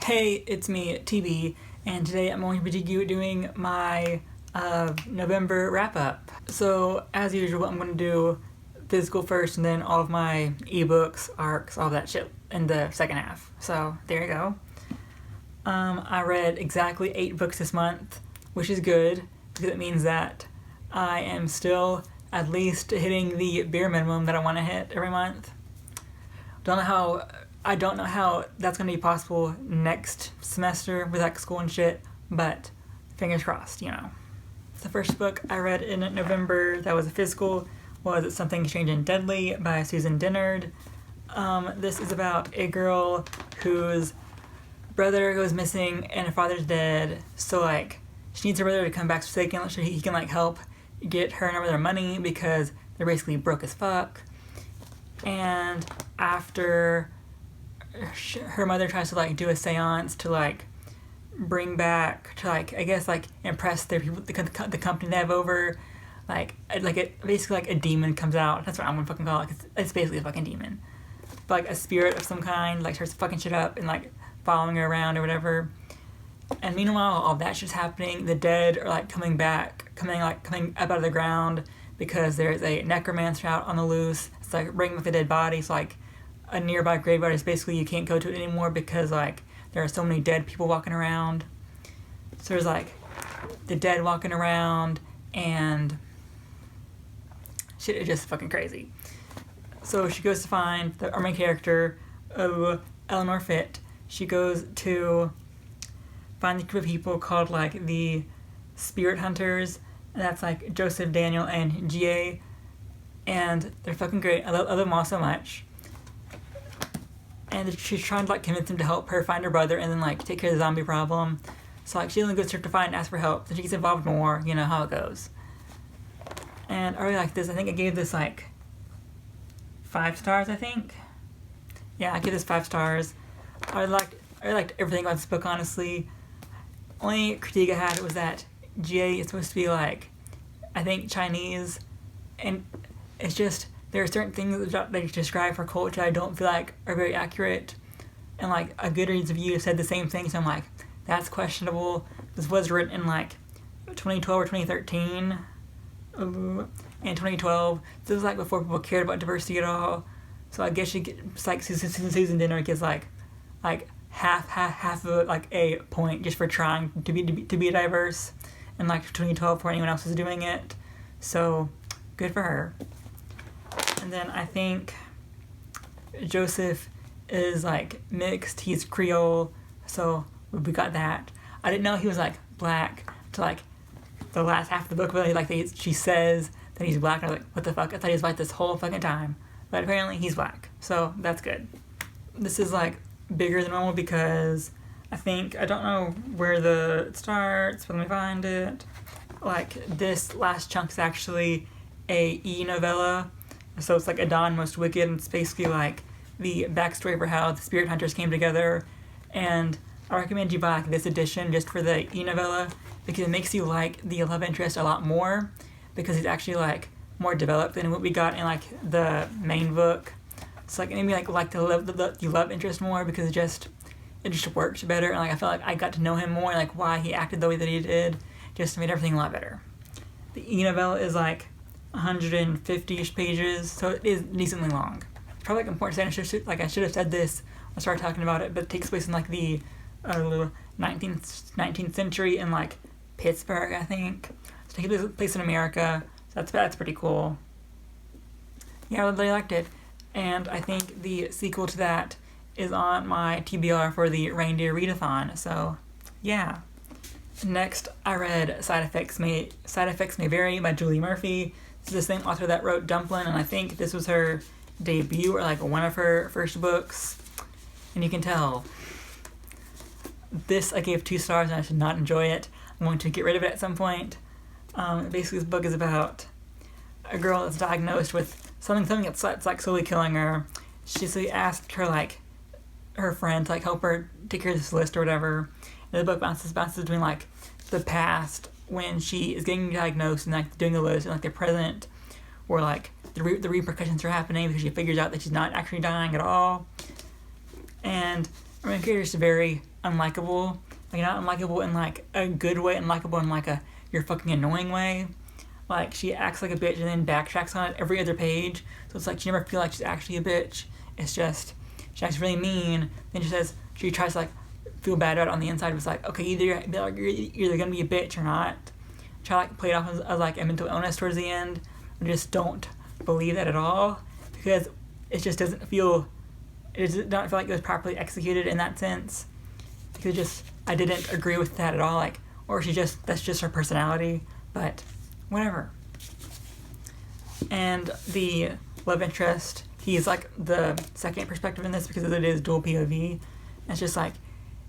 Hey, it's me, TB, and today I'm going to be doing my November wrap-up. So, as usual, I'm going to do physical first, and then all of my ebooks, arcs, all that shit in the second half. So, there you go. I read exactly 8 books this month, which is good, because it means that I am still at least hitting the bare minimum that I want to hit every month. I don't know how that's going to be possible next semester with like school and shit, but fingers crossed, you know. The first book I read in November that was a physical was Something Strange and Deadly by Susan Dennard. This is about a girl whose brother goes missing and her father's dead, so like she needs her brother to come back so he can like help get her and her brother money because they're basically broke as fuck. And after her mother tries to like do a seance to like bring back to like I guess like impress their people, the company they have over, like it basically like a demon comes out. That's what I'm gonna fucking call it. It's basically a fucking demon, but like a spirit of some kind like starts fucking shit up and like following her around or whatever. And meanwhile, all that shit's happening. The dead are like coming up out of the ground because there's a necromancer out on the loose. It's like bringing up the dead bodies, like a nearby graveyard is basically you can't go to it anymore because like there are so many dead people walking around. So there's like the dead walking around and shit is just fucking crazy. So she goes to find our main character, Eleanor Fitt. She goes to find the group of people called like the Spirit Hunters, and that's like Joseph, Daniel, and G.A. And they're fucking great. I love them all so much. And she's trying to like convince them to help her find her brother and then like take care of the zombie problem. So like she only goes to find and ask for help. Then she gets involved more, you know how it goes. And I really like this. I think I gave this like 5 stars, I think. Yeah, I give this 5 stars. I really liked everything about this book, honestly. Only critique I had was that GA is supposed to be like, I think Chinese, and it's just there are certain things that they describe for culture I don't feel like are very accurate, and like a Goodreads review said the same thing, so I'm like, that's questionable. This was written in like 2012 or 2013, and 2012. This is like before people cared about diversity at all. So I guess it's like Susan Dennard gets like half of like a point just for trying to be diverse, and like 2012 before anyone else was doing it. So good for her. And then I think Joseph is like mixed. He's Creole, so we got that. I didn't know he was like black to like the last half of the book, but like she says that he's black. And I was like, what the fuck? I thought he was white this whole fucking time, but apparently he's black. So that's good. This is like bigger than normal because I don't know where it starts, but let me find it. Like this last chunk is actually a e-novella. So it's like Adon Most Wicked, and it's basically like the backstory for how the Spirit Hunters came together. And I recommend you buy like this edition just for the e-novella because it makes you like the love interest a lot more because he's actually like more developed than what we got in like the main book. It's like it made me like the love interest more because it just works better, and like I felt like I got to know him more, like why he acted the way that he did, just made everything a lot better. The e-novella is like 150-ish pages, so it is decently long. It's probably like important to say, I should have said this when I started talking about it, but it takes place in like the 19th century in like Pittsburgh, I think. So it takes place in America, so that's pretty cool. Yeah, I really liked it. And I think the sequel to that is on my TBR for the Reindeer Readathon, so yeah. Next, I read Side Effects May Vary by Julie Murphy. This is the same author that wrote Dumplin', and I think this was her debut or like one of her first books. And you can tell. This I gave 2 stars and I did not enjoy it. I'm going to get rid of it at some point. Basically, this book is about a girl that's diagnosed with something that's like slowly killing her. She asked her friend to like help her take care of this list or whatever. And the book bounces between like the past when she is getting diagnosed and like doing the list, and like the present where like the repercussions are happening because she figures out that she's not actually dying at all. And our main character is very unlikable. Like, not unlikable in like a good way, unlikable in like a you're fucking annoying way. Like, she acts like a bitch and then backtracks on it every other page. So it's like, you never feel like she's actually a bitch. It's just, she acts really mean. Then she tries to like feel bad about it on the inside. It's like, okay, you're either gonna be a bitch or not. Try to like play it off as like a mental illness towards the end. I just don't believe that at all. Because it just doesn't feel like it was properly executed in that sense. Because I didn't agree with that at all. Like, or that's just her personality. But whatever. And the love interest, he's like the second perspective in this because it is dual POV. And it's just like,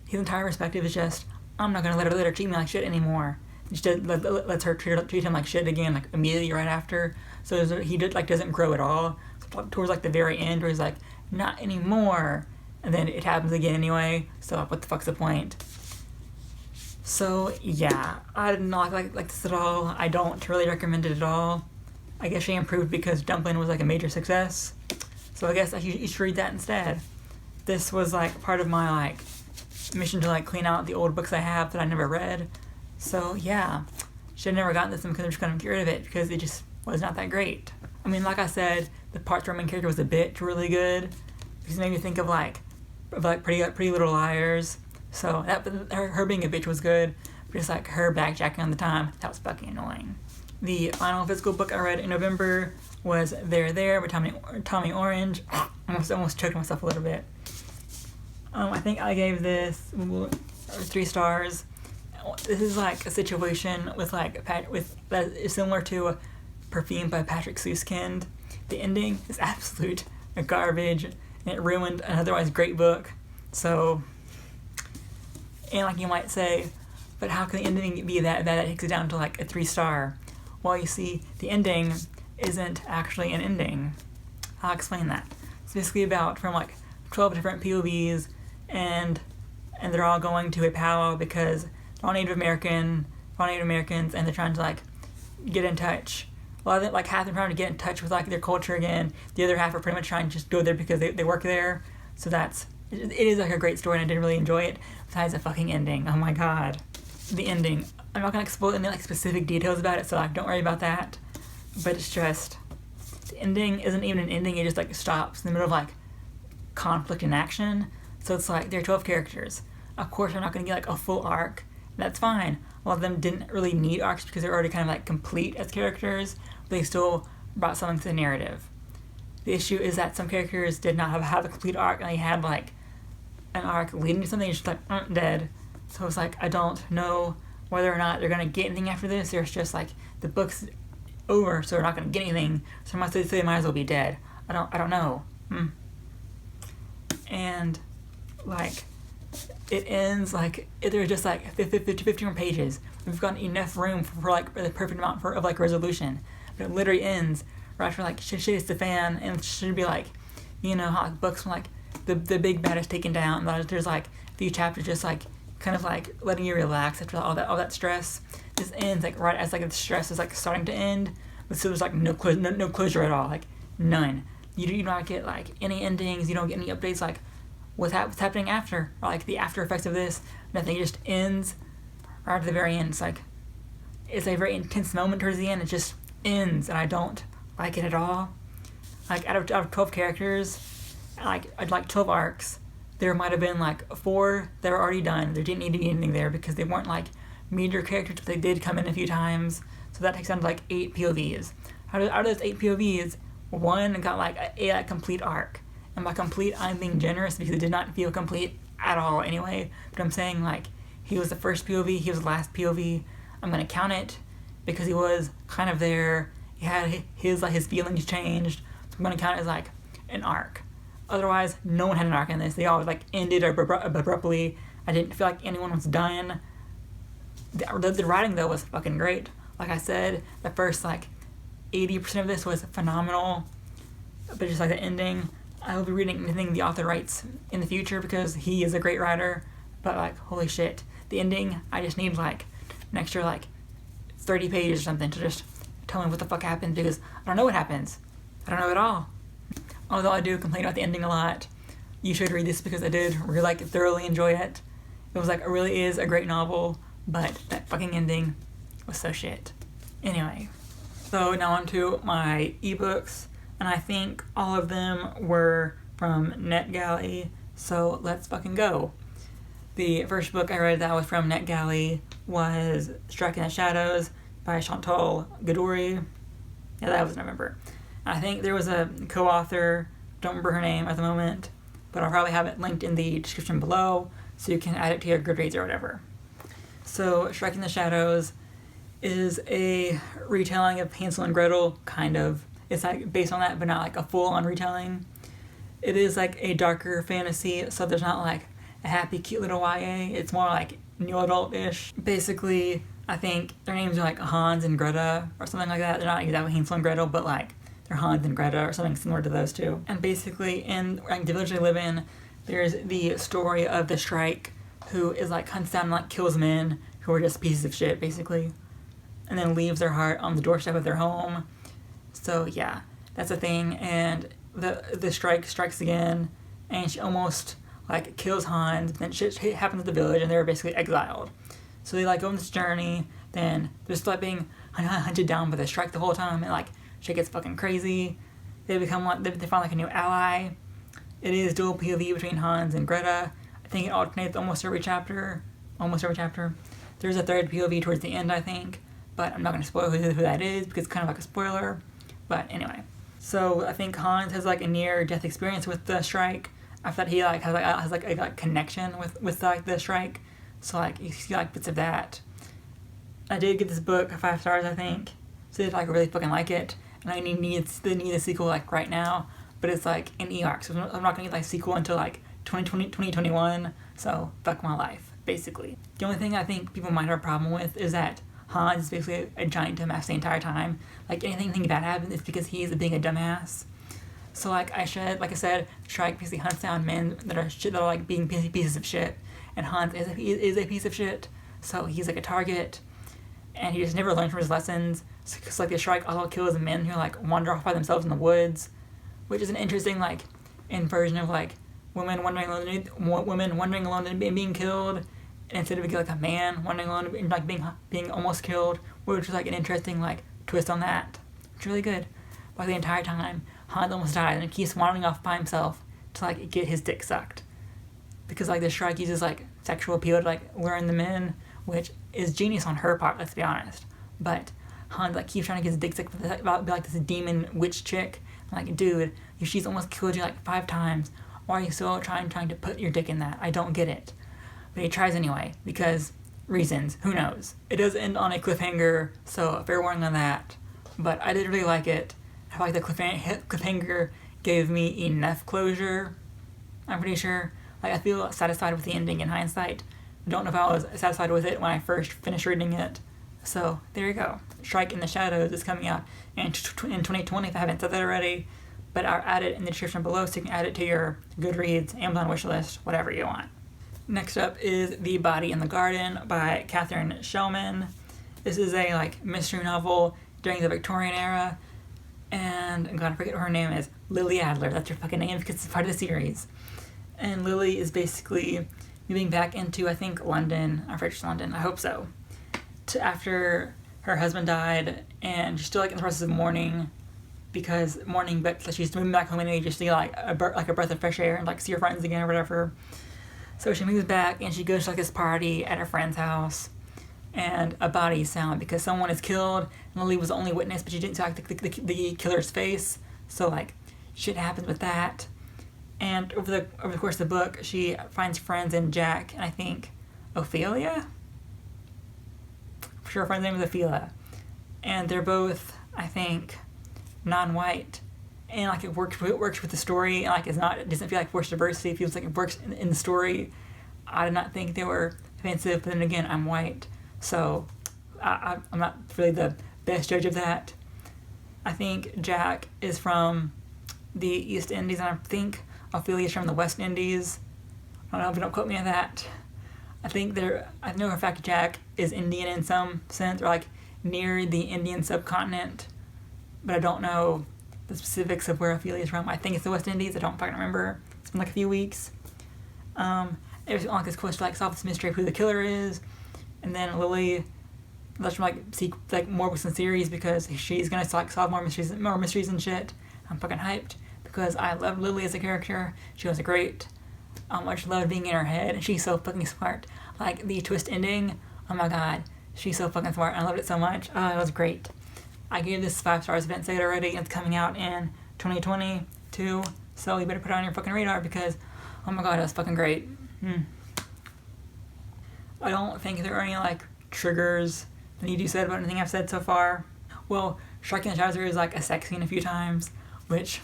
his entire perspective is just, I'm not gonna let her treat me like shit anymore. Lets her treat him like shit again, like immediately right after. So he doesn't grow at all. So towards like the very end, where he's like, not anymore, and then it happens again anyway. So what the fuck's the point? So yeah, I did not like this at all. I don't really recommend it at all. I guess she improved because Dumpling was like a major success. So I guess you should read that instead. This was like part of my like mission to like clean out the old books I have that I never read. So yeah, should have never gotten this one because I'm just gonna get rid of it because it just was not that great. I mean, like I said, the parts where my main character was a bitch really good because it made me think of Pretty Little Liars. So her being a bitch was good, but just like her backjacking on the time, that was fucking annoying. The final physical book I read in November was There by Tommy Orange. almost choked myself a little bit. I think I gave this 3 stars. This is like a situation with that is similar to Perfume by Patrick Suskind. The ending is absolute garbage, and it ruined an otherwise great book. So, and like you might say, but how can the ending be that bad that takes it down to like a 3-star? Well, you see, the ending isn't actually an ending. I'll explain that. It's basically about from like 12 different POVs, and they're all going to a powwow because they're all Native Americans, and they're trying to like get in touch. A lot of them, like half of them, trying to get in touch with like their culture again. The other half are pretty much trying to just go there because they work there. So it is like a great story, and I did really enjoy it. Besides the fucking ending, oh my god, the ending. I'm not gonna explore any like specific details about it, so like don't worry about that. But it's just the ending isn't even an ending. It just like stops in the middle of like conflict and action. So it's like there are 12 characters. Of course, I'm not gonna get like a full arc. That's fine. A lot of them didn't really need arcs because they're already kind of like complete as characters, but they still brought something to the narrative. The issue is that some characters did not have a complete arc, and they had like an arc leading to something just like dead. So it's like I don't know whether or not they're gonna get anything after this, or it's just like the book's over, so they're not gonna get anything. So I might say they might as well be dead. I don't know. And like it ends like there's just like 50 more pages. We've got enough room for like the perfect amount of like resolution, but it literally ends right after like shit hits the fan, and it should be like, you know how like books when like the big bad is taken down, and there's like a few chapters just like kind of like letting you relax after all that stress. This ends like right as like the stress is like starting to end, but so there's like no closure at all, like none. You don't get like any endings. You don't get any updates like what's happening after, or like the after effects of this. Nothing. It just ends right at the very end. It's a very intense moment towards the end. It just ends, and I don't like it at all. Like out of 12 characters, I'd like 12 arcs. There might have been like 4 that were already done. There didn't need to be anything there because they weren't like major characters, but they did come in a few times. So that takes down to like 8 POVs. Out of those 8 POVs, 1 got like a complete arc. And by complete, I'm being generous because it did not feel complete at all anyway. But I'm saying like he was the first POV, he was the last POV. I'm gonna count it because he was kind of there. He had his feelings changed. So I'm gonna count it as like an arc. Otherwise, no one had an arc in this. They all like ended abruptly. I didn't feel like anyone was done. The writing though was fucking great. Like I said, the first like 80% of this was phenomenal. But just like the ending, I will be reading anything the author writes in the future because he is a great writer. But like, holy shit, the ending, I just need like an extra like 30 pages or something to just tell me what the fuck happened, because I don't know what happens. I don't know at all. Although I do complain about the ending a lot. You should read this because I did really like thoroughly enjoy it. It was like, it really is a great novel, but that fucking ending was so shit. Anyway, so now on to my ebooks, and I think all of them were from NetGalley, so let's fucking go. The first book I read that was from NetGalley was Striking the Shadows by Chantal Gadouri. Yeah, that was November. I think there was a co-author, don't remember her name at the moment, but I'll probably have it linked in the description below so you can add it to your Goodreads or whatever. So, Striking the Shadows is a retelling of Hansel and Gretel, kind of. It's like based on that, but not like a full-on retelling. It is like a darker fantasy, so there's not like a happy, cute little YA. It's more like new adult-ish. Basically, I think their names are like Hans and Greta or something like that. They're not exactly Hansel and Gretel, but like they're Hans and Greta or something similar to those two. And basically, in like the village they live in, there's the story of the Shrike, who is like hunts down and like kills men who are just pieces of shit, basically, and then leaves their heart on the doorstep of their home. So yeah, that's a thing. And the Shrike strikes again, and she almost like kills Hans. Then shit happens at the village, and they're basically exiled. So they like go on this journey. Then they're still like being hunted down by the Shrike the whole time, and like shit gets fucking crazy. They become like they find like a new ally. It is dual POV between Hans and Greta. I think it alternates almost every chapter. There's a third POV towards the end, I think, but I'm not going to spoil who that is because it's kind of like a spoiler. But anyway, so I think Hans has like a near-death experience with the Shrike. After that, he like has a connection with like the Shrike. So like you see like bits of that. I did get this book 5 stars, I think. So I like really fucking like it, and I need a sequel like right now. But it's like an e-arc, so I'm not gonna get like a sequel until like 2021. So fuck my life, basically. The only thing I think people might have a problem with is that Hans is basically a giant dumbass the entire time. Like anything bad happens, it's because he's being a dumbass. So like I said, Shrike basically hunts down men that are like being pieces of shit, and Hans is a piece of shit. So he's like a target, and he just never learns from his lessons. So like the Shrike also kills men who like wander off by themselves in the woods, which is an interesting like inversion of like women wandering alone and being killed, and instead of like a man wandering alone and like being almost killed, which is like an interesting like twist on that. It's really good. But the entire time, Hans almost dies and keeps wandering off by himself to like get his dick sucked, because like the Shrike uses like sexual appeal to like lure in the men, which is genius on her part, let's be honest. But Hans like keeps trying to get his dick sucked about be like this demon witch chick. I'm like, dude, she's almost killed you like 5 times. Why are you still trying to put your dick in that? I don't get it. But he tries anyway, because reasons, who knows. It does end on a cliffhanger, so fair warning on that. But I did really like it. I feel like the cliffhanger gave me enough closure, I'm pretty sure. Like I feel satisfied with the ending in hindsight. I don't know if I was satisfied with it when I first finished reading it. So there you go. Strike in the Shadows is coming out in 2020 if I haven't said that already. But I'll add it in the description below so you can add it to your Goodreads, Amazon wishlist, whatever you want. Next up is The Body in the Garden by Catherine Shellman. This is a like mystery novel during the Victorian era. And I'm gonna forget what her name is. Lily Adler, that's her fucking name because it's part of the series. And Lily is basically moving back into, I think, London. I'm pretty sure London, I hope so. After her husband died, and she's still like in the process of mourning, but so she's moving back home anyway just to get like a breath of fresh air and like see her friends again or whatever. So she moves back and she goes to like this party at her friend's house, and a body is found because someone is killed, and Lily was the only witness, but she didn't see like the killer's face. So like shit happens with that, and over the course of the book, she finds friends in Jack and I think Ophelia. I'm sure her friend's name is Ophelia, and they're both, I think, non-white, and like it works with the story, and like it doesn't feel like forced diversity. It feels like it works in the story. I did not think they were offensive, but then again, I'm white, so I'm not really the best judge of that. I think Jack is from the East Indies, and I think Ophelia is from the West Indies. I don't know, but don't quote me on that. I know for a fact Jack is Indian in some sense, or like near the Indian subcontinent, but I don't know the specifics of where Ophelia is from. I think it's the West Indies. I don't fucking remember. It's been like a few weeks. And everything like this quest to like solve this mystery of who the killer is, and then Lily lets her like see like more books in the series because she's gonna like solve more mysteries and shit. I'm fucking hyped because I love Lily as a character. She was great. I just loved being in her head, and she's so fucking smart. Like the twist ending, oh my god, she's so fucking smart. I loved it so much. It was great. I gave this 5 stars. I didn't say it already. It's coming out in 2022, so you better put it on your fucking radar because, oh my god, it was fucking great. I don't think there are any like triggers that need to be said about anything I've said so far. Well, Striking the Trouser is like a sex scene a few times, which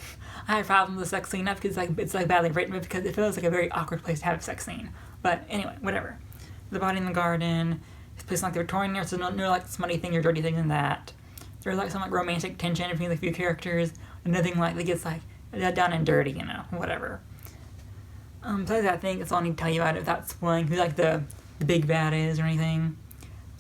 I have problems with the sex scene, not because it's like badly written, but because it feels like a very awkward place to have a sex scene. But anyway, whatever. The Body in the Garden, it's placed like the Victorian era, so no like smutty thing or dirty thing in that. There's like some like romantic tension between the few characters, and nothing like that gets like down and dirty, you know, whatever. Besides that, I think that's all I need to tell you about it without spoiling who like the big bad is or anything.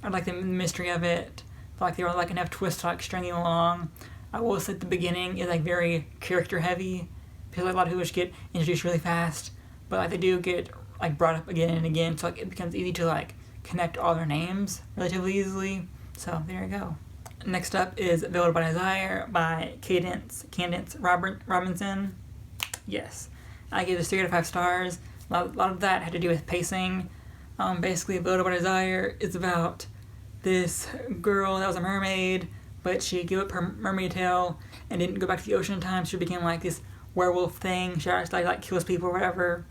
I like the mystery of it. I feel like there were like enough twists to like string you along. I will say at the beginning is like very character heavy because like a lot of people just get introduced really fast, but like they do get like brought up again and again, so like it becomes easy to like connect all their names relatively easily. So there you go. Next up is Veiled by Desire by Cadence Robinson. Yes, I gave this 3 out of 5 stars. A lot of that had to do with pacing. Basically, Veiled by Desire is about this girl that was a mermaid, but she gave up her mermaid tail and didn't go back to the ocean in time. So she became like this werewolf thing. She actually like kills people or whatever.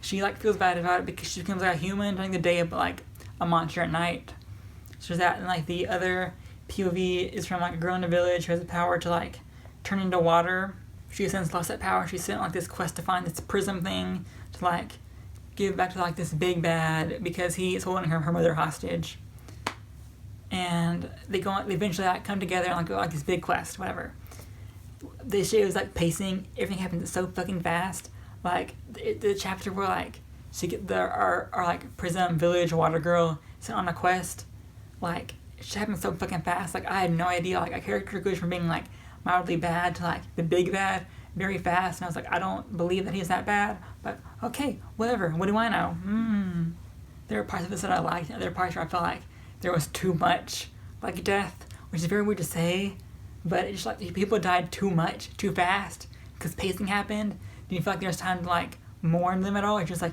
She like feels bad about it because she becomes like a human during the day, but like a monster at night. So there's that, and like the other POV is from like a girl in a village who has the power to like turn into water. She has since lost that power. She's sent on like this quest to find this prism thing to like give back to like this big bad because he is holding her mother hostage. And they eventually like come together and like go like this big quest, whatever. This shit was like pacing. Everything happens so fucking fast. Like the chapter where like our like prism village water girl sent on a quest, like it happened so fucking fast. Like I had no idea. Like a character goes from being like mildly bad to like the big bad very fast, and I was like, I don't believe that he's that bad. But okay, whatever. What do I know? There were parts of this that I liked, and there were parts where I felt like there was too much like death, which is very weird to say, but it's just like people died too much, too fast, because pacing happened. Do you feel like there's time to like mourn them at all? It's just like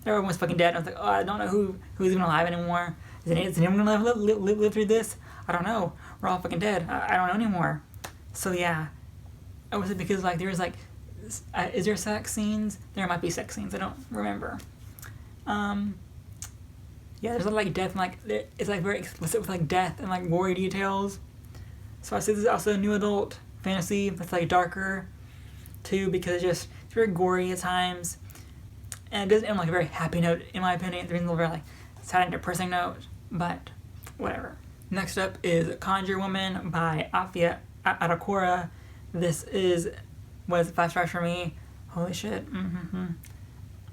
everyone was fucking dead. And I was like, oh, I don't know who's even alive anymore. Is anyone gonna live through this? I don't know. We're all fucking dead. I don't know anymore. So yeah, I was because like there's like, is there sex scenes? There might be sex scenes. I don't remember. Yeah, there's a lot of like death and like it's like very explicit with like death and like gory details. So I say this is also a new adult fantasy that's like darker too because it's very gory at times, and it doesn't end on like a very happy note in my opinion. It's a very like sad and depressing note, but whatever. Next up is Conjure Woman by Afia Adakora. This was 5 stars for me. Holy shit.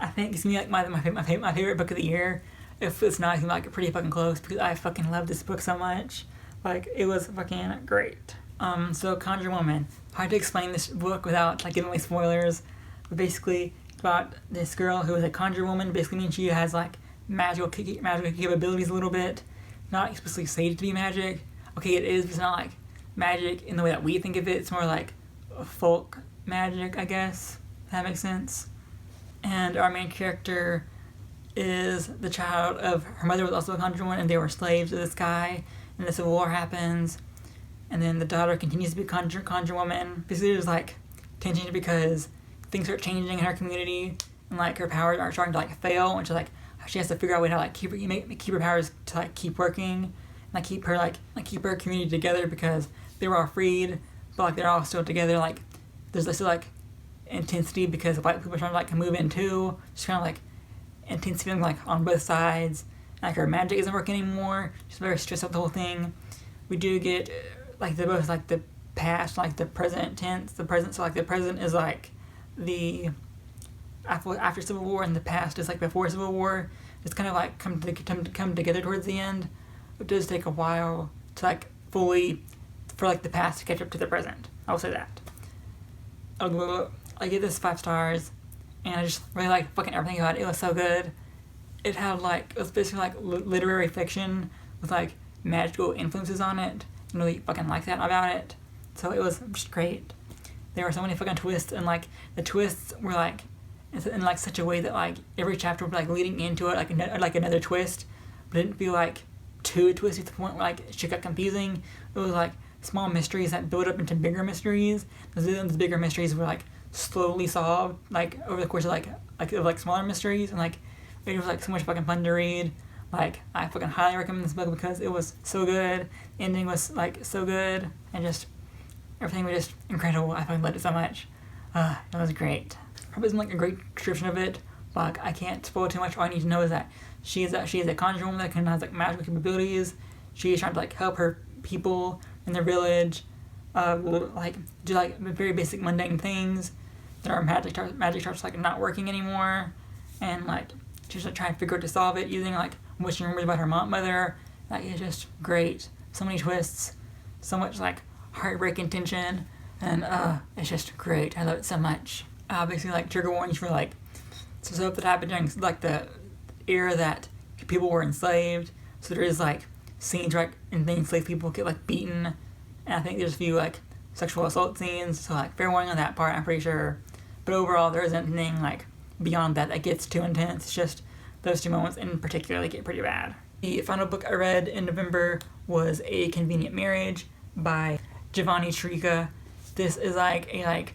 I think it's gonna be like my favorite book of the year. If it's not, it's gonna be like pretty fucking close because I fucking love this book so much. Like it was fucking great. So Conjure Woman. Hard to explain this book without like giving away spoilers. But basically, it's about this girl who is a conjure woman. Basically means she has like magical capabilities a little bit. Not explicitly stated to be magic. Okay, it is, but it's not like magic in the way that we think of it. It's more like folk magic, I guess. If that makes sense. And our main character is the child of her mother was also a conjure woman, and they were slaves to this guy. And the Civil War happens, and then the daughter continues to be conjure woman. Basically, there's like tension because things start changing in her community, and like her powers are starting to like fail, and she's like she has to figure out a way to like keep her powers to like keep working, and like keep her community together because they were all freed, but like they're all still together. Like there's this like intensity because white people are trying to like move in too. Just kind of like intense feeling like on both sides. Like her magic isn't working anymore. She's very stressed out the whole thing. We do get like both like the past, like the present tense, the present. So like the present is like the after Civil War, and the past is like before Civil War. It's kind of like come together towards the end. It does take a while to like fully for like the past to catch up to the present. I'll say that. I give this 5 stars. and I just really liked fucking everything about it. It was so good. It had like, it was basically like literary fiction with like magical influences on it. I really fucking like that about it. So it was just great. There were so many fucking twists, and like the twists were like in like such a way that like every chapter was like leading into it like another twist, but it didn't feel like too twisty to the point where like shit got confusing. It was like small mysteries that build up into bigger mysteries. Those bigger mysteries were like slowly solved like over the course of like smaller mysteries, and like it was like so much fucking fun to read. Like I fucking highly recommend this book because it was so good. The ending was like so good, and just everything was just incredible. I fucking loved it so much. It was great. Probably isn't like a great description of it, but like, I can't spoil too much. All I need to know is that she is a conjurer woman that has like magical capabilities. She is trying to like help her people in their village, like do like very basic mundane things. Their magic starts like not working anymore, and like she's like trying to figure out to solve it using like what she remembers about her mother. Like it's just great. So many twists, so much like heartbreaking tension, and it's just great. I love it so much. Obviously, like trigger warnings for like stuff that happened during like the era that people were enslaved. So there is like scenes where like enslaved people get like beaten, and I think there's a few like sexual assault scenes. So like fair warning on that part, I'm pretty sure. But overall, there isn't anything like beyond that gets too intense. It's just those two moments in particular get pretty bad. The final book I read in November was A Convenient Marriage by Giovanni Trica. This is like a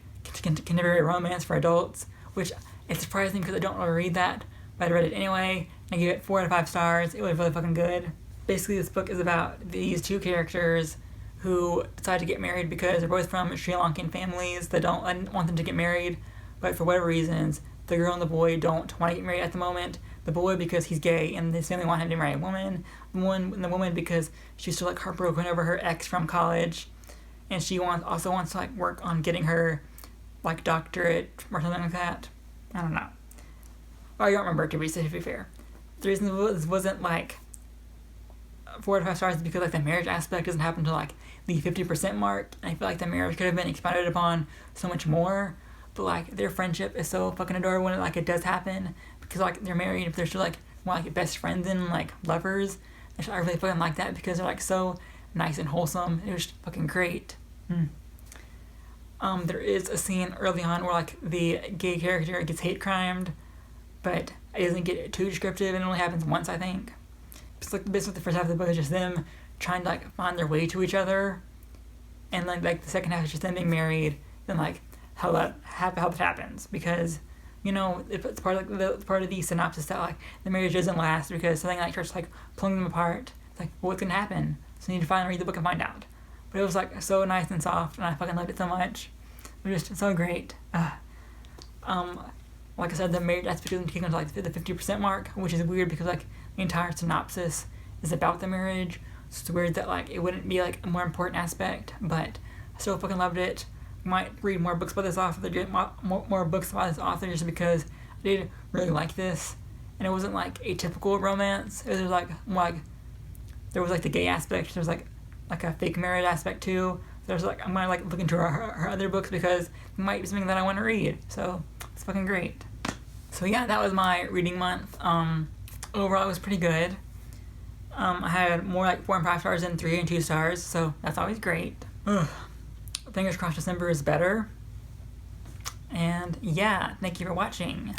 contemporary romance for adults, which it's surprising because I don't really read that, but I read it anyway. I gave it 4 out of 5 stars. It was really fucking good. Basically, this book is about these two characters who decide to get married because they're both from Sri Lankan families that don't want them to get married, but for whatever reasons, the girl and the boy don't want to get married at the moment. The boy because he's gay and they simply want him to marry a woman. The woman because she's still like heartbroken over her ex from college, and she also wants to like work on getting her like doctorate or something like that. I don't know. I don't remember, to be fair. The reason this wasn't like 4 out of 5 stars is because like the marriage aspect doesn't happen until like the 50% mark, and I feel like the marriage could have been expanded upon so much more. But like their friendship is so fucking adorable when it does happen, because like they're married, but they're still like more like best friends and like lovers. I really fucking like that because they're like so nice and wholesome. It was fucking great. There is a scene early on where like the gay character gets hate crimed, but it doesn't get too descriptive, and it only happens once, I think. It's like basically the first half of the book is just them trying to like find their way to each other, and like the second half is just them being married, and like how that happens, because you know it's part of the synopsis that like the marriage doesn't last because something like starts like pulling them apart. It's like, well, what's gonna happen? So you need to finally read the book and find out. But it was like so nice and soft, and I fucking loved it so much. It was just so great. Like I said, the marriage aspect doesn't kick into like the 50% mark, which is weird because like the entire synopsis is about the marriage. So it's weird that like it wouldn't be like a more important aspect, but I still fucking loved it. Might read more books by this author, more books by this author, just because I did really like this, and it wasn't like a typical romance. It was like there was like the gay aspect. There was like a fake marriage aspect too. There's like I'm gonna like look into her other books because it might be something that I want to read. So it's fucking great. So yeah, that was my reading month. Overall, it was pretty good. I had more like 4 and 5 stars than 3 and 2 stars, so that's always great. Ugh. Fingers crossed December is better. And yeah, thank you for watching.